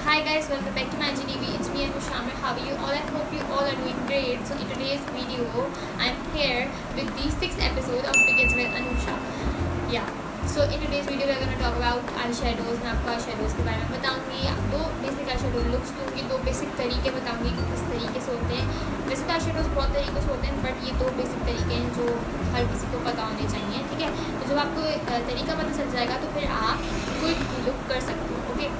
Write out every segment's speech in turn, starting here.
Hi guys, welcome back to my GDV. It's me Anusha. How are you all? I hope you all are doing great. So in today's video, I'm here with the 6th episode of Begins with Anusha. Yeah. So in today's video, we're gonna talk about eyeshadows. मैं आपको eyeshadows के बारे में बताऊंगी, दो basic eyeshadow looks दूंगी, दो basic तरीके बताऊंगी कि किस तरीके से होते हैं। वैसे तो eyeshadows बहुत तरीक़ों से होते हैं, बट ये दो बेसिक तरीके हैं जो हर किसी को पता होने चाहिए, ठीक है। तो जब आपको तरीका पता चल जाएगा तो फिर आप कोई भी लुक कर सकते हो, okay.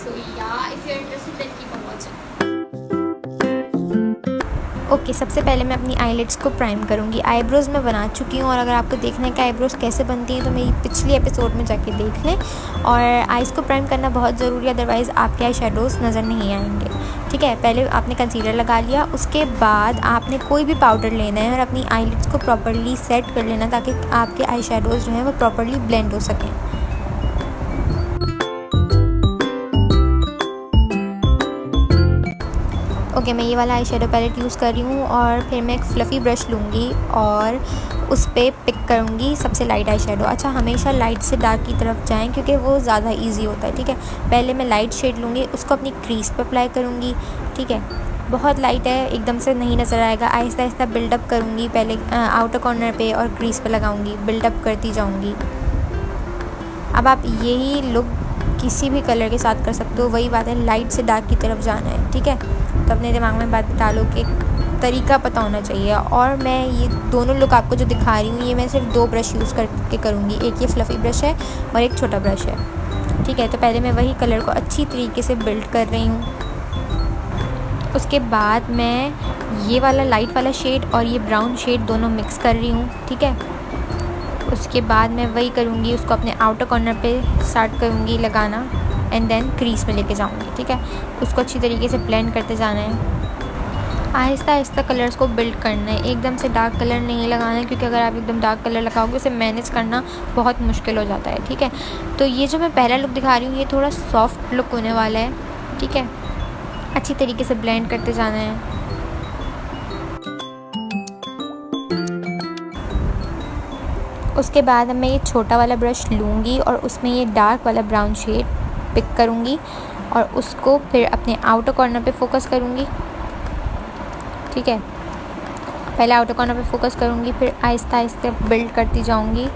So yeah, if you're interested then keep on watching. Okay सबसे पहले मैं अपनी आईलिड्स को प्राइम करूँगी। आईब्रोज़ मैं बना चुकी हूँ और अगर आपको देखना है कि आईब्रोज़ कैसे बनती हैं तो मेरी पिछली एपिसोड में जाके देख लें। और आईज़ को प्राइम करना बहुत ज़रूरी है, अदरवाइज़ आपके आई शेडोज़ नज़र नहीं आएंगे, ठीक है। पहले आपने कंसीलर लगा लिया, उसके बाद आपने कोई भी पाउडर लेना है और अपनी आईलिड्स को प्रॉपर्ली सेट कर लेना ताकि आपके आई शेडोज़ जो हैं वो प्रॉपर्ली ब्लेंड हो सकें। ओके मैं ये वाला आई शेडो पैलेट यूज़ कर रही हूँ और फिर मैं एक फ्लफ़ी ब्रश लूँगी और उस पर पिक करूँगी सबसे लाइट आई शेडो। अच्छा, हमेशा लाइट से डार्क की तरफ जाएं क्योंकि वो ज़्यादा इजी होता है, ठीक है। पहले मैं लाइट शेड लूँगी, उसको अपनी क्रीज पर अप्लाई करूँगी, ठीक है। बहुत लाइट है, एकदम से नहीं नज़र आएगा, आहिस्ता आहिस्ता बिल्डअप करूँगी। पहले आउटर कॉर्नर पे और क्रीज पर लगाऊँगी, बिल्डअप करती जाऊँगी। अब आप यही लुक किसी भी कलर के साथ कर सकते हो, वही बात है, लाइट से डार्क की तरफ जाना है, ठीक है। तो अपने दिमाग में बात डालो कि तरीका पता होना चाहिए। और मैं ये दोनों लुक आपको जो दिखा रही हूँ ये मैं सिर्फ दो ब्रश यूज़ करके करूँगी, एक ये फ्लफ़ी ब्रश है और एक छोटा ब्रश है, ठीक है। तो पहले मैं वही कलर को अच्छी तरीके से बिल्ड कर रही हूँ। उसके बाद मैं ये वाला लाइट वाला शेड और ये ब्राउन शेड दोनों मिक्स कर रही हूँ, ठीक है। उसके बाद मैं वही करूँगी, उसको अपने आउटर कॉर्नर पे स्टार्ट करूँगी लगाना एंड देन क्रीज में लेके जाऊँगी, ठीक है। उसको अच्छी तरीके से ब्लेंड करते जाना है, आहिस्ता आहिस्ता कलर्स को बिल्ड करना है। एकदम से डार्क कलर नहीं लगाना है क्योंकि अगर आप एकदम डार्क कलर लगाओगे उसे मैनेज करना बहुत मुश्किल हो जाता है, ठीक है। तो ये जो मैं पहला लुक दिखा रही हूँ ये थोड़ा सॉफ्ट लुक होने वाला है, ठीक है। अच्छी तरीके से ब्लेंड करते जाना है। उसके बाद मैं ये छोटा वाला ब्रश लूँगी और उसमें ये डार्क वाला ब्राउन शेड पिक करूँगी और उसको फिर अपने आउटर कॉर्नर पे फोकस करूँगी, ठीक है। पहले आउटर कॉर्नर पे फोकस करूँगी, फिर आहिस्ता आहिस्ता बिल्ड करती जाऊँगी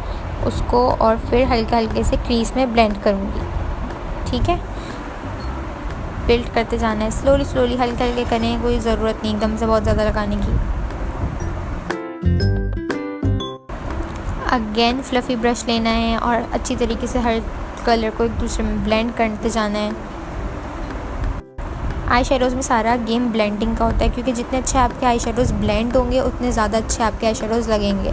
उसको और फिर हल्के हल्के से क्रीज में ब्लेंड करूँगी, ठीक है। बिल्ड करते जाना है, स्लोली स्लोली हल्के हल्के करें, कोई ज़रूरत नहीं एकदम से बहुत ज़्यादा लगाने की। अगेन फ्लफ़ी ब्रश लेना है और अच्छी तरीके से हर कलर को एक दूसरे में ब्लेंड करते जाना है। आई शेडोज़ में सारा गेम ब्लेंडिंग का होता है क्योंकि जितने अच्छे आपके आई शेडोज़ ब्लेंड होंगे उतने ज़्यादा अच्छे आपके आई शेडोज़ लगेंगे।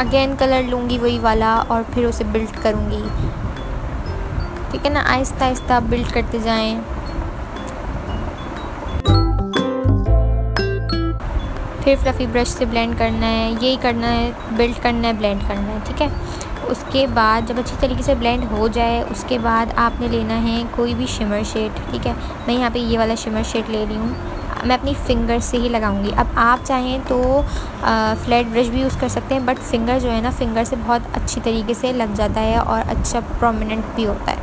अगेन कलर लूँगी वही वाला और फिर उसे बिल्ड करूँगी, ठीक है ना। आहिस्ता आहिस्ता बिल्ड करते जाएं। फिर फ्लफ़ी ब्रश से ब्लेंड करना है, यही करना है, बिल्ड करना है, ब्लेंड करना है, ठीक है। उसके बाद जब अच्छी तरीके से ब्लेंड हो जाए उसके बाद आपने लेना है कोई भी शिमर शेड, ठीक है। मैं यहाँ पे ये वाला शिमर शेड ले रही हूँ, मैं अपनी फिंगर से ही लगाऊंगी। अब आप चाहें तो फ्लैट ब्रश भी यूज़ कर सकते हैं, बट फिंगर जो है ना, फिंगर से बहुत अच्छी तरीके से लग जाता है और अच्छा प्रोमिनेंट भी होता है।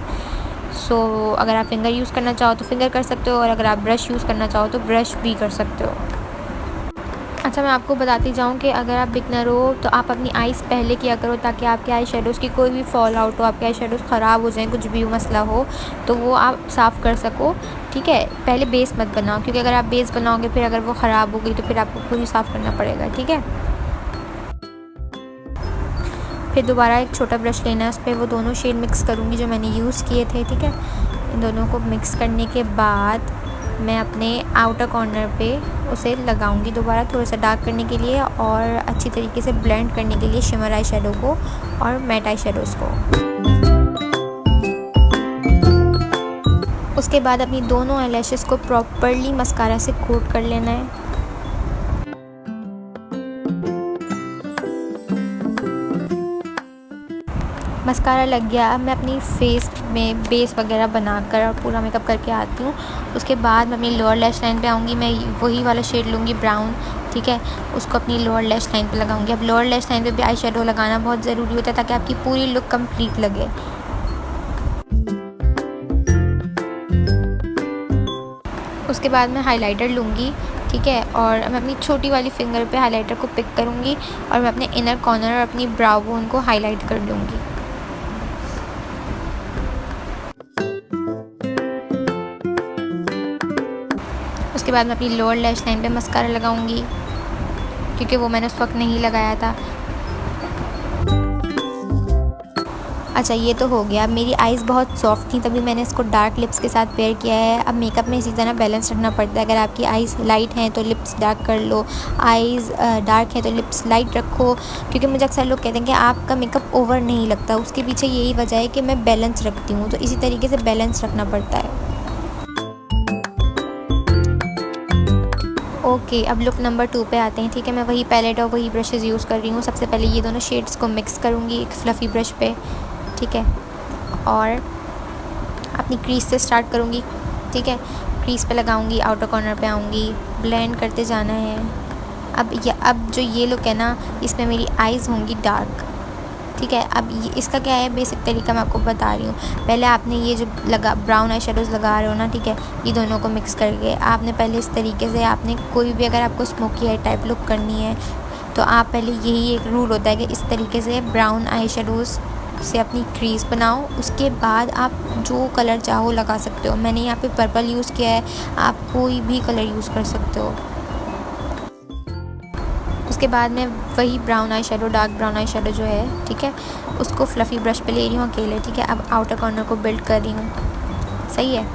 सो अगर आप फिंगर यूज़ करना चाहो तो फिंगर कर सकते हो और अगर आप ब्रश यूज़ करना चाहो तो ब्रश भी कर सकते हो। अच्छा, मैं आपको बताती जाऊँ कि अगर आप बिगनर हो तो आप अपनी आइज़ पहले किया करो ताकि आपके आई शेडोज़ की कोई भी फॉल आउट हो, आपके आई शेडोज़ ख़राब हो जाएँ, कुछ भी मसला हो तो वो आप साफ़ कर सको, ठीक है। पहले बेस मत बनाओ क्योंकि अगर आप बेस बनाओगे फिर अगर वो ख़राब हो गई तो फिर आपको खुद ही साफ़ करना पड़ेगा, ठीक है। फिर दोबारा एक छोटा ब्रश लेना है, उस पर वो दोनों शेड मिक्स करूँगी जो मैंने यूज़ किए थे, ठीक है। इन दोनों को मिक्स करने के बाद मैं अपने आउटर कॉर्नर पे उसे लगाऊंगी दोबारा थोड़ा सा डार्क करने के लिए और अच्छी तरीके से ब्लेंड करने के लिए शिमर आई शेडो को और मैट आई शेडोज़ को। उसके बाद अपनी दोनों आईलैशेस को प्रॉपर्ली मस्कारा से कोट कर लेना है। मस्कारा लग गया, अब मैं अपनी फेस में बेस वगैरह बनाकर और पूरा मेकअप करके आती हूँ। उसके बाद मैं अपनी लोअर लैश लाइन पे आऊँगी, मैं वही वाला शेड लूँगी ब्राउन, ठीक है। उसको अपनी लोअर लैश लाइन पे लगाऊँगी। अब लोअर लैश लाइन पे भी आई शेडो लगाना बहुत ज़रूरी होता है ताकि आपकी पूरी लुक कंप्लीट लगे। उसके बाद मैं हाइलाइटर लूँगी, ठीक है, और मैं अपनी छोटी वाली फिंगर पे हाइलाइटर को पिक करूँगी और मैं अपने इनर कॉर्नर और अपनी ब्राउ बोन को हाईलाइट कर लूँगी। उसके बाद मैं अपनी लोअर लैश लाइन पे मस्कारा लगाऊंगी क्योंकि वो मैंने उस वक्त नहीं लगाया था। अच्छा, ये तो हो गया। मेरी आइज़ बहुत सॉफ्ट थी तभी मैंने इसको डार्क लिप्स के साथ पेयर किया है। अब मेकअप में इसी तरह बैलेंस रखना पड़ता है। अगर आपकी आइज़ लाइट हैं तो लिप्स डार्क कर लो, आइज़ डार्क है तो लिप्स लाइट रखो, क्योंकि मुझे अक्सर लोग कहते हैं कि आपका मेकअप ओवर नहीं लगता। उसके पीछे यही वजह है कि मैं बैलेंस रखती हूँ, तो इसी तरीके से बैलेंस रखना पड़ता है। ओके, अब लुक नंबर 2 पे आते हैं, ठीक है। मैं वही पैलेट और वही ब्रशेज़ यूज़ कर रही हूँ। सबसे पहले ये दोनों शेड्स को मिक्स करूँगी एक फ्लफ़ी ब्रश पे, ठीक है, और अपनी क्रीज से स्टार्ट करूँगी, ठीक है। क्रीज पे लगाऊँगी, आउटर कॉर्नर पे आऊँगी, ब्लेंड करते जाना है। अब जो ये लुक है ना, इसमें मेरी आइज़ होंगी डार्क, ठीक है। अब ये इसका क्या है बेसिक तरीका मैं आपको बता रही हूँ। पहले आपने ये जो ब्राउन आई शेडोज़ लगा रहे हो ना, ठीक है, ये दोनों को मिक्स करके आपने पहले इस तरीके से, आपने कोई भी अगर आपको स्मोकी आई टाइप लुक करनी है तो आप पहले, यही एक रूल होता है कि इस तरीके से ब्राउन आई शेडोज़ से अपनी क्रीज बनाओ। उसके बाद आप जो कलर चाहो लगा सकते हो। मैंने यहाँ पे पर्पल यूज़ किया है, आप कोई भी कलर यूज़ कर सकते हो। उसके बाद मैं वही brown eye shadow, dark brown eye shadow जो है, ठीक है, उसको फ्लफ़ी ब्रश पे ले रही हूँ अकेले, ठीक है। अब आउटर कॉर्नर को बिल्ड कर रही हूँ, सही है।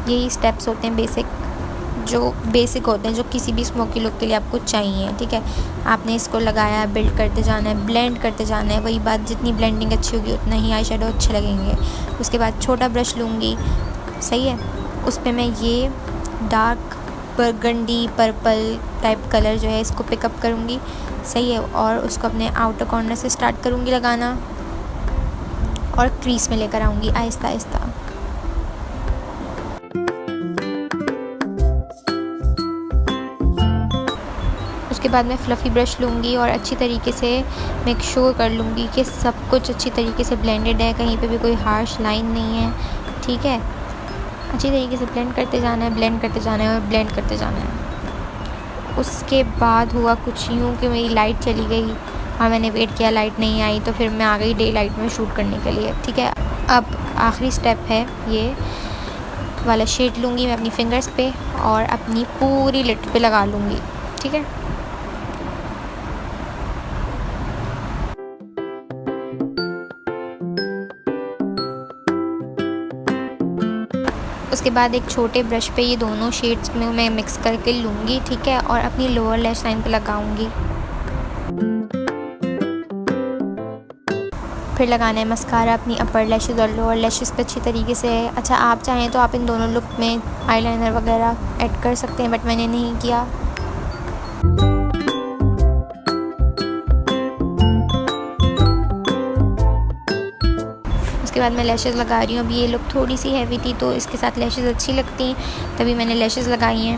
यही स्टेप्स होते हैं बेसिक होते हैं जो किसी भी स्मोकी लुक के लिए आपको चाहिए, ठीक है। आपने इसको लगाया, बिल्ड करते जाना है, ब्लेंड करते जाना है। वही बात, जितनी ब्लेंडिंग अच्छी होगी उतना ही आई शेडो अच्छे लगेंगे। उसके बाद छोटा ब्रश लूँगी, सही है, उस पर मैं ये dark burgundy purple type colour जो है इसको पिकअप करूँगी, सही है, और उसको अपने आउटर कॉर्नर से स्टार्ट करूँगी लगाना और क्रीज में लेकर आऊँगी आहिस्ता आहिस्ता। उसके बाद मैं फ्लफ़ी ब्रश लूँगी और अच्छी तरीके से मेक श्योर कर लूँगी कि सब कुछ अच्छी तरीके से ब्लेंडेड है, कहीं पे भी कोई हार्श लाइन नहीं है, ठीक है। अच्छी तरीके से ब्लेंड करते जाना है, ब्लेंड करते जाना है और ब्लेंड करते जाना है। उसके बाद हुआ कुछ यूँ कि मेरी लाइट चली गई और मैंने वेट किया, लाइट नहीं आई, तो फिर मैं आ गई डे लाइट में शूट करने के लिए, ठीक है। अब आखिरी स्टेप है, ये वाला शेड लूँगी मैं अपनी फिंगर्स पे और अपनी पूरी लिट पे लगा लूँगी, ठीक है। उसके बाद एक छोटे ब्रश पे ये दोनों शेड्स में मैं मिक्स करके लूँगी, ठीक है, और अपनी लोअर लैश लाइन पे लगाऊँगी। फिर लगाना है मस्कारा अपनी अपर लैशेज़ और लोअर लैशेज़ पे अच्छी तरीके से। अच्छा, आप चाहें तो आप इन दोनों लुक में आईलाइनर वगैरह ऐड कर सकते हैं, बट मैंने नहीं किया। उसके बाद मैं लैशेज़ लगा रही हूँ। अब ये लुक थोड़ी सी हैवी थी तो इसके साथ लैशेज़ अच्छी लगती, तभी मैंने लैशेज़ लगाई हैं।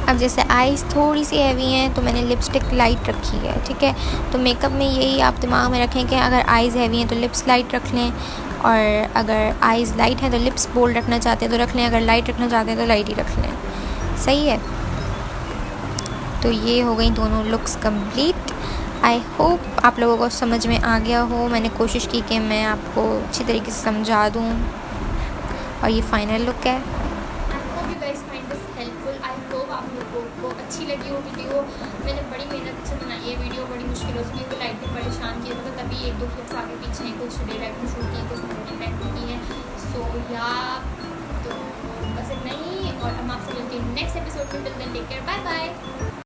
अब जैसे आईज़ थोड़ी सी हैवी हैं तो मैंने लिपस्टिक लाइट रखी है, ठीक है। तो मेकअप में यही आप दिमाग में रखें कि अगर आईज़ हैवी हैं तो लिप्स लाइट रख लें, और अगर आईज़ लाइट हैं तो लिप्स बोल्ड रखना चाहते हैं तो रख लें, अगर लाइट रखना चाहते हैं तो लाइट ही रख लें, सही है। तो ये हो गई दोनों लुक्स कंप्लीट। आई होप आप लोगों को समझ में आ गया हो। मैंने कोशिश की कि मैं आपको अच्छी तरीके से समझा दूँ, और ये फाइनल लुक है। आप लोगों को अच्छी लगी हो वीडियो। मैंने बड़ी मेहनत से बनाई है वीडियो, बड़ी मुश्किलों से, क्योंकि लाइट में परेशान किया था, तभी एक दो क्लिप्स आगे पीछे हैं, कुछ डे लाइट में शूट की, कुछ मॉर्निंग लाइट में की है। सो या तो बस इतना ही, और हम आपसे मिलते हैं नेक्स्ट एपिसोड में। Till then take care, bye bye.